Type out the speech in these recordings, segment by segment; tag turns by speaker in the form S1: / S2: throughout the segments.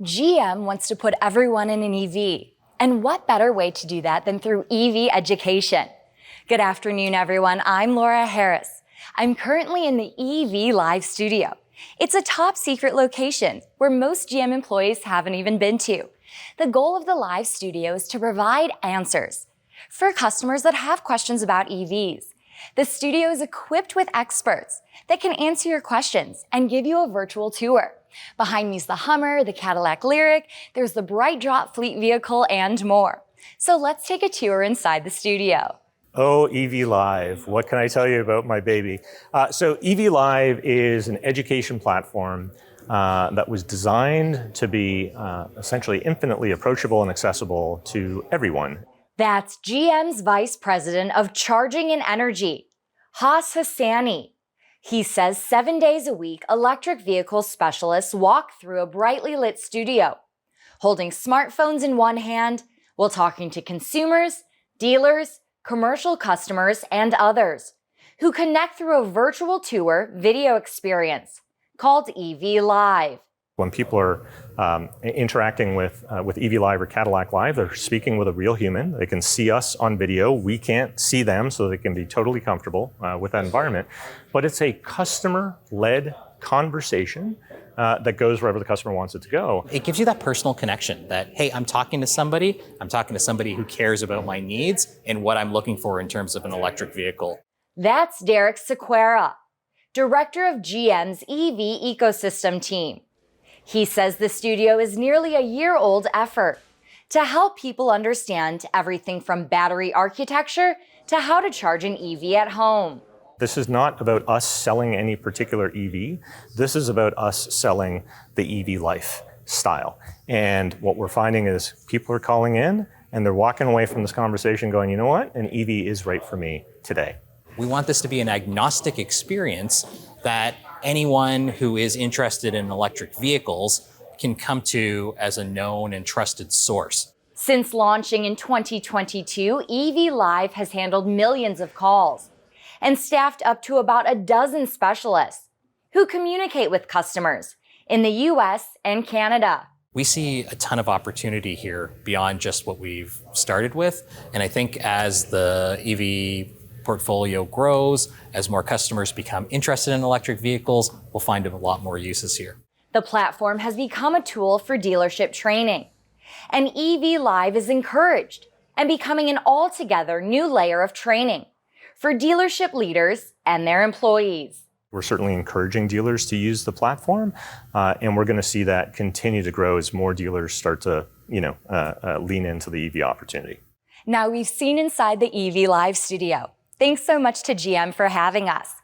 S1: GM wants to put everyone in an EV. And what better way to do that than through EV education? Good afternoon, everyone. I'm Laura Harris. I'm currently in the EV Live studio. It's a top secret location where most GM employees haven't even been to. The goal of the Live studio is to provide answers for customers that have questions about EVs. The studio is equipped with experts that can answer your questions and give you a virtual tour. Behind me is the Hummer, the Cadillac Lyriq, there's the bright drop fleet vehicle, and more. So let's take a tour inside the studio.
S2: Oh, EV Live, what can I tell you about my baby? So EV Live is an education platform that was designed to be essentially infinitely approachable and accessible to everyone.
S1: That's GM's Vice President of Charging and Energy, Haas Hassani. He says 7 days a week, electric vehicle specialists walk through a brightly lit studio, holding smartphones in one hand while talking to consumers, dealers, commercial customers, and others who connect through a virtual tour video experience called EV Live.
S2: When people are interacting with EV Live or Cadillac Live, they're speaking with a real human. They can see us on video. We can't see them, so they can be totally comfortable with that environment. But it's a customer-led conversation that goes wherever the customer wants it to go.
S3: It gives you that personal connection that, hey, I'm talking to somebody who cares about my needs and what I'm looking for in terms of an electric vehicle.
S1: That's Derek Sequeira, Director of GM's EV Ecosystem Team. He says the studio is nearly a year-old effort to help people understand everything from battery architecture to how to charge an EV at home.
S2: This is not about us selling any particular EV. This is about us selling the EV lifestyle. And what we're finding is people are calling in and they're walking away from this conversation going, you know what, an EV is right for me today.
S3: We want this to be an agnostic experience that anyone who is interested in electric vehicles can come to as a known and trusted source.
S1: Since launching in 2022, EV Live has handled millions of calls and staffed up to about a dozen specialists who communicate with customers in the US and Canada.
S3: We see a ton of opportunity here beyond just what we've started with. And I think as the EV portfolio grows, as more customers become interested in electric vehicles, we'll find a lot more uses here.
S1: The platform has become a tool for dealership training, and EV Live is encouraged and becoming an altogether new layer of training for dealership leaders and their employees.
S2: We're certainly encouraging dealers to use the platform, and we're going to see that continue to grow as more dealers start to, lean into the EV opportunity. Now
S1: we've seen inside the EV Live studio. Thanks so much to GM for having us.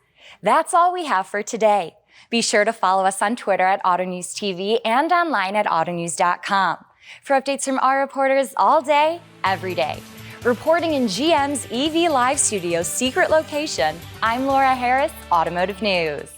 S1: That's all we have for today. Be sure to follow us on Twitter at AutoNewsTV and online at autonews.com for updates from our reporters all day, every day. Reporting in GM's EV Live Studio's secret location, I'm Laura Harris, Automotive News.